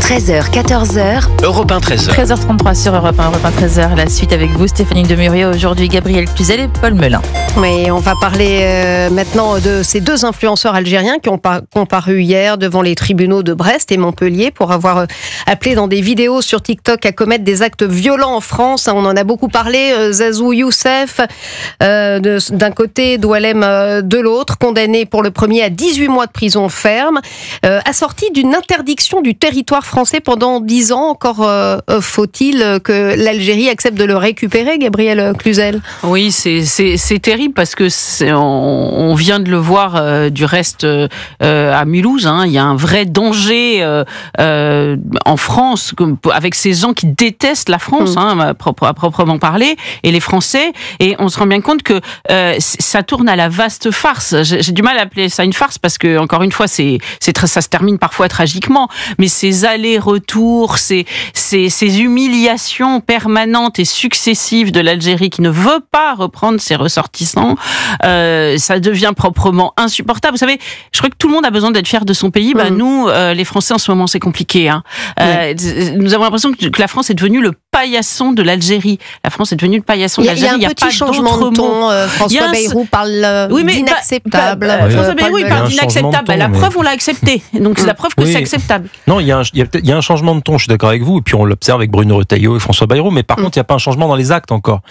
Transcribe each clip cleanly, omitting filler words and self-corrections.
13h, 14h. Europe 1, 13h. 13h33 sur Europe 1, Europe 1, 13h. La suite avec vous, Stéphanie Demurieux. Aujourd'hui, Gabriel Cluzel et Paul Melun. Oui, on va parler maintenant de ces deux influenceurs algériens qui ont comparu hier devant les tribunaux de Brest et Montpellier pour avoir appelé dans des vidéos sur TikTok à commettre des actes violents en France. On en a beaucoup parlé. Zazou Youssef d'un côté, Doualem de l'autre, condamné pour le premier à 18 mois de prison ferme, assorti d'une interdiction du territoire français pendant 10 ans. Encore faut-il que l'Algérie accepte de le récupérer, Gabriel Cluzel? Oui, c'est terrible parce que on vient de le voir du reste à Mulhouse. Il y a un vrai danger en France avec ces gens qui détestent la France, à proprement parler, et les Français. Et on se rend bien compte que ça tourne à la vaste farce. J'ai du mal à appeler ça une farce parce que, encore une fois, ça se termine parfois tragiquement. Mais ces allers-retours, ces humiliations permanentes et successives de l'Algérie qui ne veut pas reprendre ses ressortissants, ça devient proprement insupportable. Vous savez, je crois que tout le monde a besoin d'être fier de son pays. Nous, les Français, en ce moment, c'est compliqué. Nous avons l'impression que la France est devenue le paillasson de l'Algérie. La France est devenue le paillasson de l'Algérie. Il y a un petit changement de ton. François Bayrou parle d'inacceptable. François Bayrou, il parle d'inacceptable. La preuve, on l'a accepté. Donc, c'est la preuve que c'est acceptable. Non, il y a un changement de ton, je suis d'accord avec vous, et puis on l'observe avec Bruno Retailleau et François Bayrou, mais par contre, il n'y a pas un changement dans les actes encore.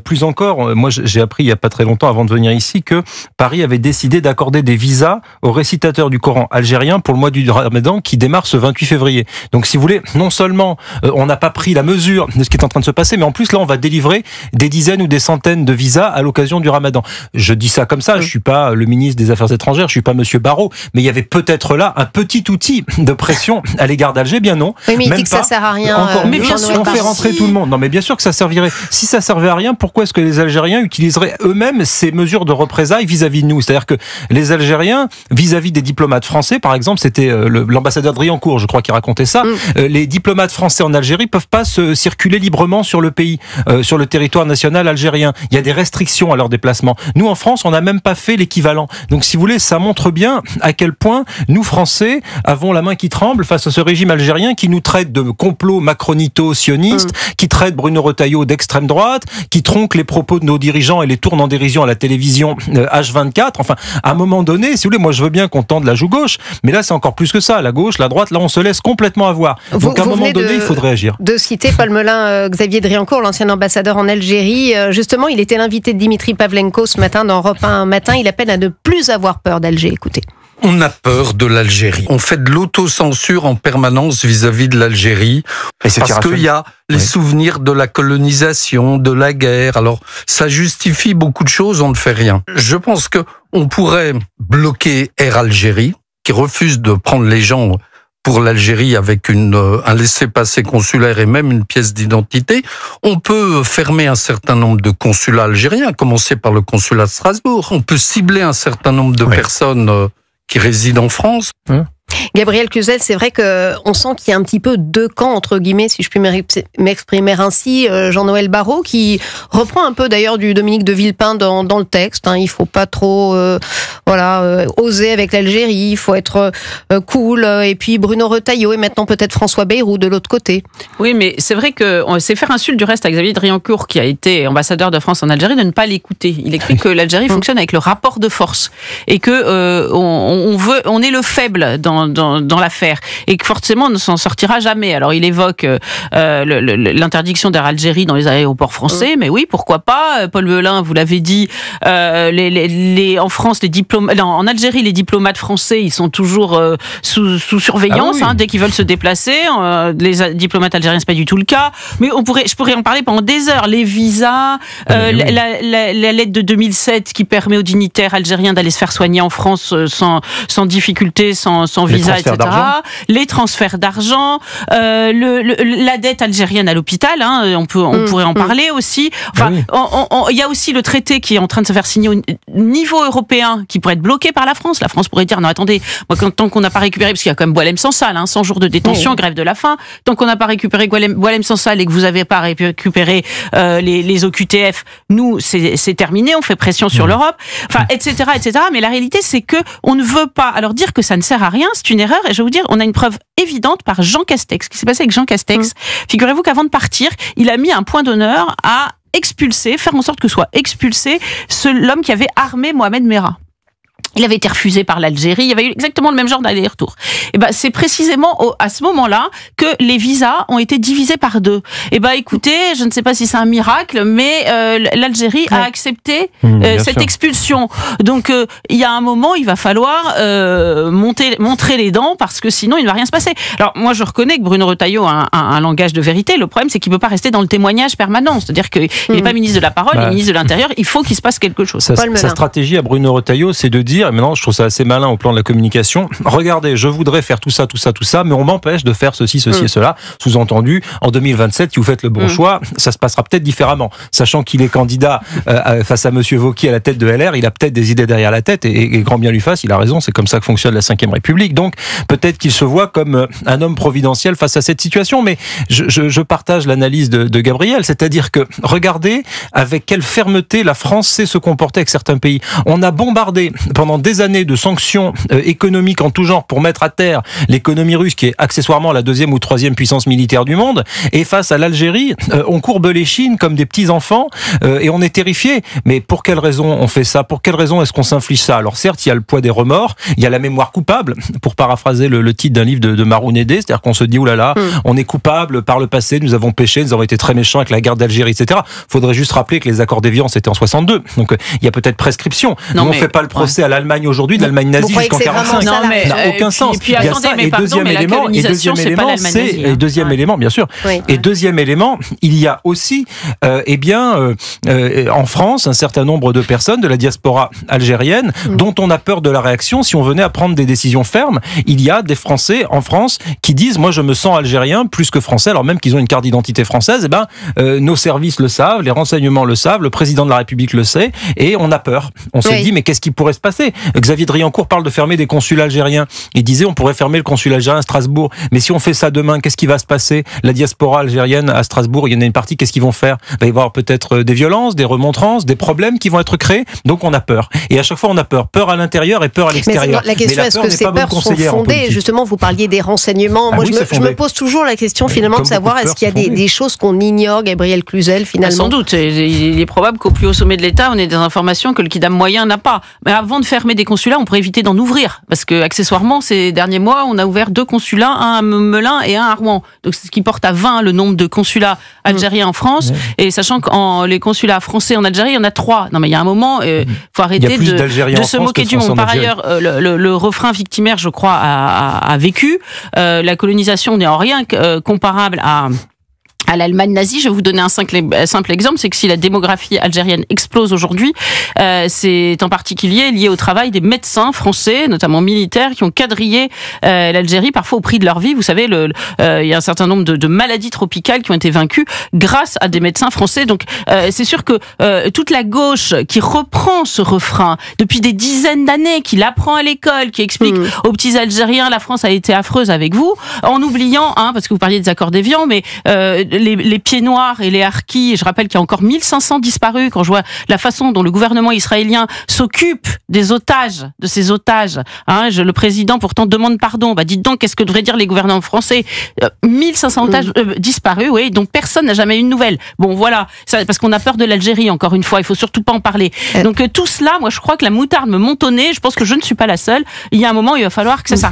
Plus encore, moi, j'ai appris il n'y a pas très longtemps, avant de venir ici, que Paris avait décidé d'accorder des visas aux récitateurs du Coran algériens pour le mois du Ramadan, qui démarre ce 28 février. Donc, si vous voulez, non seulement on n'a pas pris la mesure de ce qui est en train de se passer, mais en plus, là, on va délivrer des dizaines ou des centaines de visas à l'occasion du Ramadan. Je dis ça comme ça, je suis pas le ministre des Affaires étrangères, je suis pas Monsieur Barrot, mais il y avait peut-être là un petit outil de pression à l'égard d'Alger, bien non. Oui, mais il dit que ça sert à rien. Mais bien sûr, on fait rentrer tout le monde. Non, mais bien sûr que ça servirait. Si ça servait à rien, pourquoi est-ce que les Algériens utiliseraient eux-mêmes ces mesures de représailles vis-à-vis de nous? C'est-à-dire que les Algériens, vis-à-vis des diplomates français, par exemple, c'était l'ambassadeur Driancourt, je crois, qui racontait ça. Les diplomates français en Algérie peuvent pas se circuler librement sur le pays, sur le territoire national algérien. Il y a des restrictions à leur déplacement. Nous, en France, on n'a même pas fait l'équivalent. Donc, si vous voulez, ça montre bien à quel point nous, Français, avons la main qui tremble face à ce régime algérien qui nous traite de complot macronito-sioniste, qui traite Bruno Retailleau d'extrême droite, qui tronque les propos de nos dirigeants et les tourne en dérision à la télévision H24. Enfin, à un moment donné, si vous voulez, moi je veux bien qu'on tende la joue gauche, mais là c'est encore plus que ça. La gauche, la droite, là on se laisse complètement avoir. Donc à un moment donné, il faudrait agir. De citer Paul Melun, Xavier Driancourt, l'ancien ambassadeur en Algérie, justement, il était l'invité de Dimitri Pavlenko ce matin dans Europe 1 matin. Il appelle à ne plus avoir peur d'Alger. Écoutez. On a peur de l'Algérie. On fait de l'autocensure en permanence vis-à-vis de l'Algérie parce qu'il y a les souvenirs de la colonisation, de la guerre. Alors, ça justifie beaucoup de choses, on ne fait rien. Je pense que on pourrait bloquer Air Algérie, qui refuse de prendre les gens pour l'Algérie avec un laissez-passer consulaire et même une pièce d'identité. On peut fermer un certain nombre de consulats algériens, à commencer par le consulat de Strasbourg. On peut cibler un certain nombre de personnes qui résident en France. Gabriel Cluzel, c'est vrai qu'on sent qu'il y a un petit peu deux camps, entre guillemets, si je puis m'exprimer ainsi. Jean-Noël Barrot, qui reprend un peu d'ailleurs du Dominique de Villepin dans le texte. Il ne faut pas trop oser avec l'Algérie, il faut être cool. Et puis Bruno Retailleau et maintenant peut-être François Bayrou de l'autre côté. Oui, mais c'est vrai que c'est faire insulte du reste à Xavier Driancourt, qui a été ambassadeur de France en Algérie, de ne pas l'écouter. Il explique que l'Algérie fonctionne avec le rapport de force et que on est le faible dans l'affaire et que forcément on ne s'en sortira jamais. Alors il évoque l'interdiction d'Air Algérie dans les aéroports français, mais oui, pourquoi pas. Paul Melun, vous l'avez dit, en France, en Algérie, les diplomates français, ils sont toujours sous surveillance dès qu'ils veulent se déplacer. Les diplomates algériens, c'est pas du tout le cas. Mais je pourrais en parler pendant des heures. Les visas, la lettre de 2007 qui permet aux dignitaires algériens d'aller se faire soigner en France sans difficulté, sans visa, etc. Les transferts d'argent, la dette algérienne à l'hôpital, on pourrait en parler aussi. Enfin, il y a aussi le traité qui est en train de se faire signer au niveau européen, qui pourrait être bloqué par la France. La France pourrait dire non, attendez, moi, tant qu'on n'a pas récupéré, parce qu'il y a quand même Boualem Sansal, 100 jours de détention, grève de la faim, tant qu'on n'a pas récupéré Boualem Sansal et que vous n'avez pas récupéré les OQTF, nous, c'est terminé, on fait pression sur l'Europe, etc., etc. Mais la réalité, c'est que on ne veut pas. Alors dire que ça ne sert à rien, c'est une erreur. Et je vais vous dire, on a une preuve évidente par Jean Castex. Ce qui s'est passé avec Jean Castex. Figurez-vous qu'avant de partir, il a mis un point d'honneur à faire en sorte que soit expulsé l'homme qui avait armé Mohamed Merah. Il avait été refusé par l'Algérie. Il y avait eu exactement le même genre d'aller-retour. Et ben, c'est précisément à ce moment-là que les visas ont été divisés par 2. Et ben, écoutez, je ne sais pas si c'est un miracle, mais l'Algérie a accepté cette expulsion. Donc, il y a un moment, il va falloir montrer les dents parce que sinon, il ne va rien se passer. Alors, moi, je reconnais que Bruno Retailleau a un langage de vérité. Le problème, c'est qu'il ne peut pas rester dans le témoignage permanent. C'est-à-dire qu'il n'est pas ministre de la parole, il est ministre de l'Intérieur. Il faut qu'il se passe quelque chose. Sa stratégie à Bruno Retailleau, c'est de dire, et maintenant je trouve ça assez malin au plan de la communication, regardez, je voudrais faire tout ça, mais on m'empêche de faire ceci et cela. Sous-entendu, en 2027, si vous faites le bon choix, ça se passera peut-être différemment. Sachant qu'il est candidat face à Monsieur Wauquiez à la tête de LR, il a peut-être des idées derrière la tête, et grand bien lui fasse, il a raison, c'est comme ça que fonctionne la Ve République. Donc peut-être qu'il se voit comme un homme providentiel face à cette situation, mais je partage l'analyse de Gabriel, c'est-à-dire que regardez avec quelle fermeté la France sait se comporter avec certains pays. On a bombardé pendant des années de sanctions économiques en tout genre pour mettre à terre l'économie russe, qui est accessoirement la 2e ou 3e puissance militaire du monde, et face à l'Algérie, on courbe les chines comme des petits enfants et on est terrifiés. Mais pour quelle raison on fait ça? Pour quelle raison est-ce qu'on s'inflige ça? Alors certes, il y a le poids des remords, il y a la mémoire coupable, pour paraphraser le titre d'un livre de Marounédé, c'est-à-dire qu'on se dit, oulala, on est coupable par le passé, nous avons péché, nous avons été très méchants avec la guerre d'Algérie, etc. Faudrait juste rappeler que les accords d'Évian, c'était en 62, donc il y a peut-être prescription. Non, mais on ne fait pas le procès à l'Allemagne aujourd'hui, de l'Allemagne nazie jusqu'en 45. Non, mais ça n'a aucun sens. Puis attendez, mais pardon, mais la colonisation, c'est pas l'Allemagne nazie. Et deuxième élément, bien sûr. Oui. Et deuxième élément, il y a aussi, en France, un certain nombre de personnes de la diaspora algérienne dont on a peur de la réaction si on venait à prendre des décisions fermes. Il y a des Français en France qui disent, moi je me sens algérien plus que français, alors même qu'ils ont une carte d'identité française. Eh ben, nos services le savent, les renseignements le savent, le président de la République le sait, et on a peur. On se dit, mais qu'est-ce qui pourrait se passer? Xavier Driancourt parle de fermer des consulats algériens. Il disait, on pourrait fermer le consulat algérien à Strasbourg. Mais si on fait ça demain, qu'est-ce qui va se passer? La diaspora algérienne à Strasbourg, il y en a une partie, qu'est-ce qu'ils vont faire? Il va y avoir peut-être des violences, des remontrances, des problèmes qui vont être créés. Donc on a peur. Et à chaque fois, on a peur. Peur à l'intérieur et peur à l'extérieur. Mais la question, est-ce que ces peurs sont fondées? Justement, vous parliez des renseignements. Moi, je me pose toujours la question, finalement, de savoir est-ce qu'il y a des choses qu'on ignore, Gabriel Cluzel, finalement? Sans doute. Il est probable qu'au plus haut sommet de l'État, on ait des informations que le Kidam moyen n'a pas. Mais avant de fermer des consulats, on pourrait éviter d'en ouvrir. Parce que, accessoirement, ces derniers mois, on a ouvert 2 consulats, un à Melun et un à Rouen. Donc, ce qui porte à 20 le nombre de consulats algériens en France. Et sachant que les consulats français en Algérie, il y en a 3. Non, mais il y a un moment, faut arrêter de se moquer du monde. Par ailleurs, le refrain victimaire, je crois, a vécu. La colonisation n'est en rien comparable à l'Allemagne nazie. Je vais vous donner un simple exemple, c'est que si la démographie algérienne explose aujourd'hui, c'est en particulier lié au travail des médecins français, notamment militaires, qui ont quadrillé l'Algérie, parfois au prix de leur vie. Vous savez, il y a un certain nombre de maladies tropicales qui ont été vaincues grâce à des médecins français. Donc, c'est sûr que toute la gauche qui reprend ce refrain depuis des dizaines d'années, qui l'apprend à l'école, qui explique aux petits Algériens, la France a été affreuse avec vous, en oubliant, parce que vous parliez des accords d'Évian, mais les pieds noirs et les harkis, je rappelle qu'il y a encore 1500 disparus, quand je vois la façon dont le gouvernement israélien s'occupe des otages, de ces otages. Le président pourtant demande pardon. Dites donc, qu'est-ce que devraient dire les gouvernements français? 1500 otages disparus, oui, dont personne n'a jamais eu de nouvelles. Bon, voilà, ça, parce qu'on a peur de l'Algérie, encore une fois, il faut surtout pas en parler. Donc tout cela, moi je crois que la moutarde me monte au nez, je pense que je ne suis pas la seule. Il y a un moment, il va falloir que ça s'arrête.